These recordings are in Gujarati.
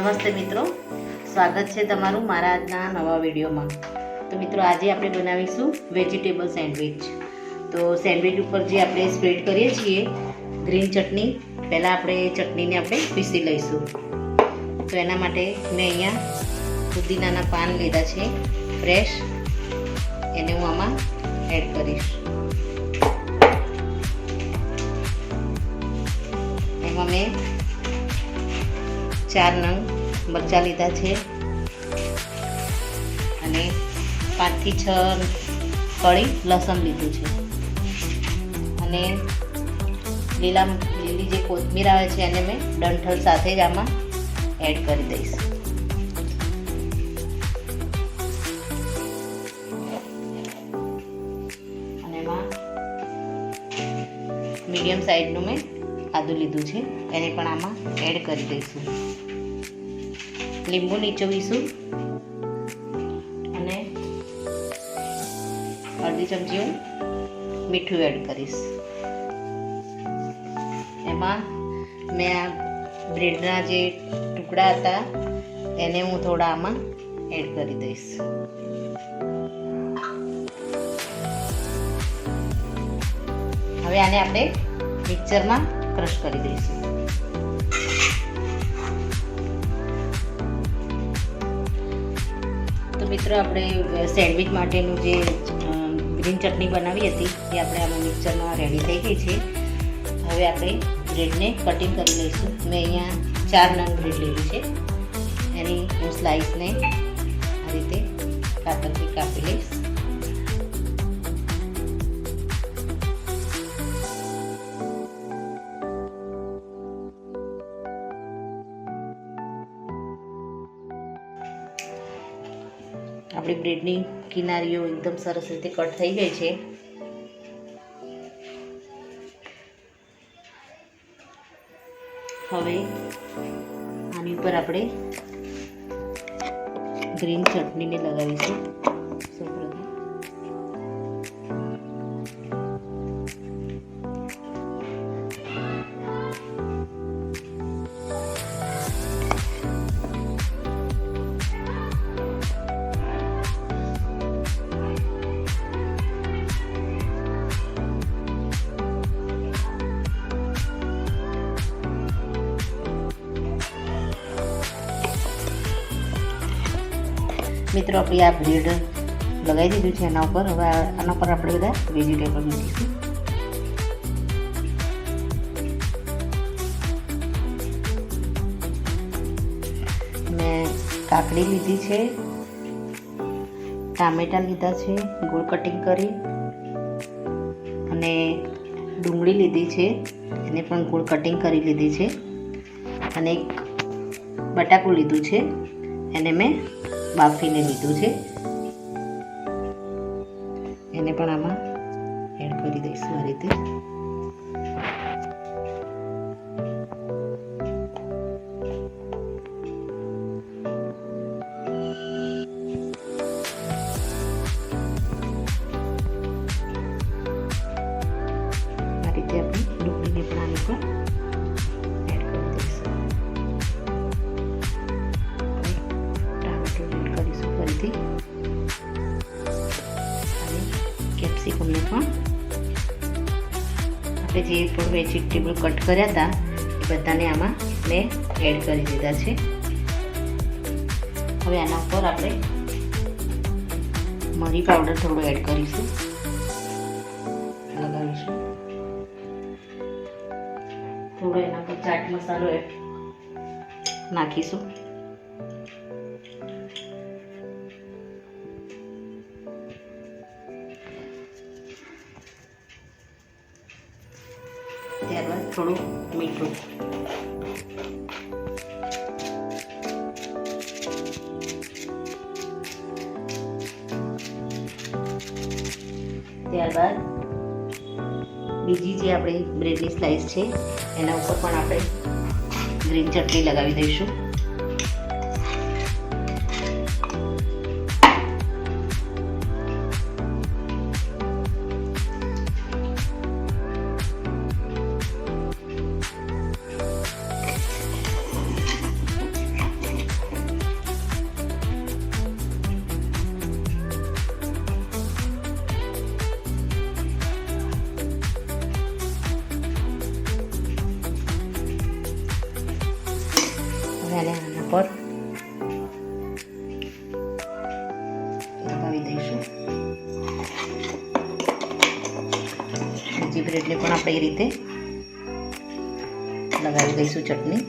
નમસ્તે મિત્રો, સ્વાગત છે તમારું મારા આજના નવા વિડીયોમાં। તો મિત્રો આજે આપણે બનાવીશું વેજીટેબલ સેન્ડવિચ। તો સેન્ડવિચ ઉપર જે આપણે સ્પ્રેડ કરીએ છીએ ગ્રીન ચટણી, પહેલાં આપણે ચટણીને આપણે પીસી લઈશું। તો એના માટે મેં અહીંયા પુદીનાના પાન લીધા છે ફ્રેશ, એને હું આમાં એડ કરીશ। એમાં મેં 4 નંગ મરચાં લીધા છે અને 5 થી 6 કળી લસણ લીધું છે અને લીલી જે કોથમીર આવે છે એને મેં ડંઠળ સાથે જ આમાં એડ કરી દઈશ। અને એમાં મીડિયમ સાઈઝનું મેં આદું લીધું છે, એને પણ આમાં એડ કરી દઈશું। લીંબુ નીચોવીશું અને અડધી ચમચી હું મીઠું એડ કરીશ। એમાં મેં આ બ્રેડના જે ટુકડા હતા એને હું થોડા આમાં એડ કરી દઈશ। હવે આને આપણે મિક્સરમાં ક્રશ કરી દઈશું। તો મિત્રો આપણે સેન્ડવિચ માટેનું જે ગ્રીન ચટણી બનાવી હતી એ આપણે આમાં મિક્સરમાં રેડી થઈ ગઈ છે। હવે આપણે બ્રેડને કટિંગ કરી લઈશું। મેં અહીંયા 4 નંગ બ્રેડ લીધી છે, એની હું સ્લાઇસને આ રીતે કાતરથી કાપી લઈશ। આપણી બ્રેડની કિનારીઓ એકદમ સરસ રીતે કટ થઈ ગઈ છે। હવે આની ઉપર આપણે ગ્રીન ચટણીને લગાવીશું। સૌપ્રથમ મિત્રો આપણે આ બ્રેડ લગાવી દીધું છે એના ઉપર। હવે આના પર આપણે બધા વેજીટેબલ મૂકીશું। મેં કાકડી લીધી છે, ટામેટાં લીધા છે ગોળ કટિંગ કરી, અને ડુંગળી લીધી છે, એને પણ ગોળ કટિંગ કરી લીધી છે, અને એક બટાકું લીધું છે, એને મેં બાફીને લીધું છે, એને પણ આમાં એડ કરી દઈશું આ રીતે। આ રીતે આપણે ડુંગળીને પણ આની પર એડ કરી દઈશું। ફરીથી અને કેપ્સિકમને પણ આપણે જે પણ વેજીટેબલ કટ કર્યા હતા એ બધાને આમાં મેં એડ કરી દીધા છે। હવે આના ઉપર આપણે મરી પાવડર થોડું એડ કરીશું, લગાવીશું થોડો, એના પર ચાટ મસાલો એડ નાખીશું। ત્યારબાદ થોડું મીઠું, ત્યારબાદ બીજી જે આપણી બ્રેડની સ્લાઇસ છે એના ઉપર પણ આપણે ગ્રીન ચટણી લગાવી દઈશું। બ્રેડને પણ આપણે એ રીતે લગાવી દઈશું ચટણી.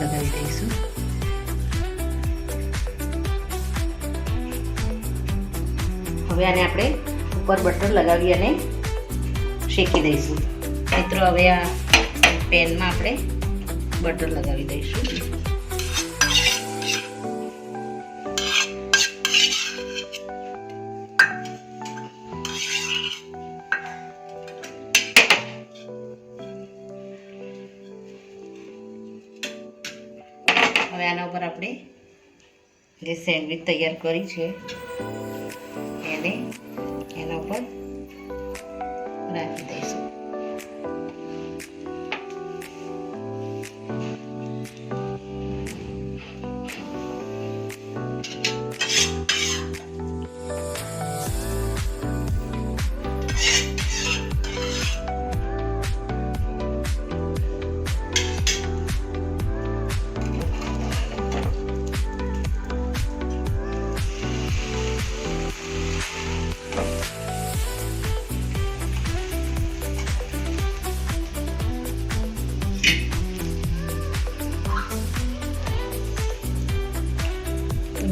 લગાવી દઈશું. હવે આને આપણે ઉપર બટર લગાવી અને શેકી દઈશું. મિત્રો હવે આ પેનમાં આપણે બટર લગાવી દઈશું. હવે આના ઉપર આપણે જે સેન્ડવિચ તૈયાર કરી છે એને એના ઉપર રાખી દઈશું.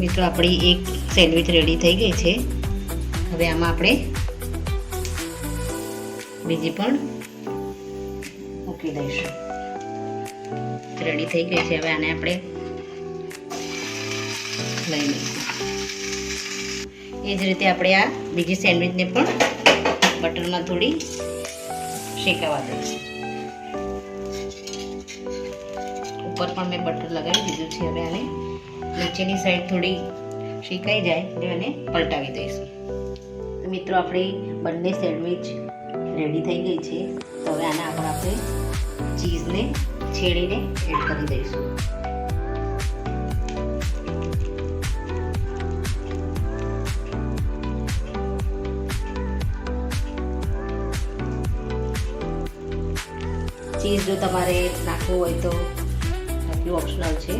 મિત્રો આપણી એક સેન્ડવિચ રેડી થઈ ગઈ છે. હવે આમાં આપણે બીજી પણ મૂકી દઈશું. રેડી થઈ ગઈ છે. હવે આને આપણે લઈ લઈશું. એ જ રીતે આપણે આ બીજી સેન્ડવિચને પણ બટરમાં થોડી શેકાવા દઈશું. ઉપર પણ મેં બટર લગાવી દીધું છે. હવે આને નીચેની સાઈડ થોડી શેકાઈ જાય એટલે એને પલટાવી દઈશું. તો મિત્રો આપણી બંને સેન્ડવિચ રેડી થઈ ગઈ છે. તો હવે આના પર આપણે ચીઝને છેડીને એડ કરી દઈશું. ચીઝ જો તમારે નાખવું હોય તો આટલું ઓપ્શનલ છે.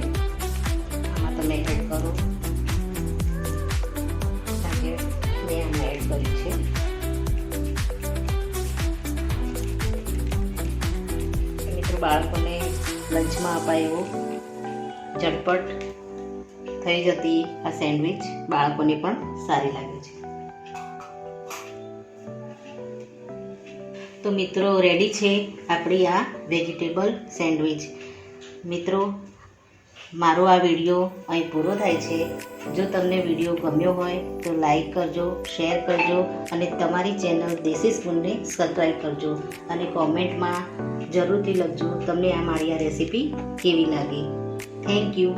તમે એડ કરો કારણ કે મેં આમાં એડ કરી છે. મિત્રો બાળકોને લંચમાં અપાય એવું ઝટપટ થઈ જતી આ સેન્ડવિચ બાળકોને પણ સારી લાગે છે. તો મિત્રો રેડી છે આપણી આ વેજીટેબલ સેન્ડવિચ. મિત્રો મારો આ વિડીયો અહીં પૂરો થાય છે. જો તમને વિડીયો ગમ્યો હોય તો લાઈક કરજો, શેર કરજો અને તમારી ચેનલ દેશી સ્પૂનને સબસ્ક્રાઈબ કરજો અને કોમેન્ટમાં જરૂરથી લખજો તમને આ મારી આ રેસીપી કેવી લાગી. Thank you.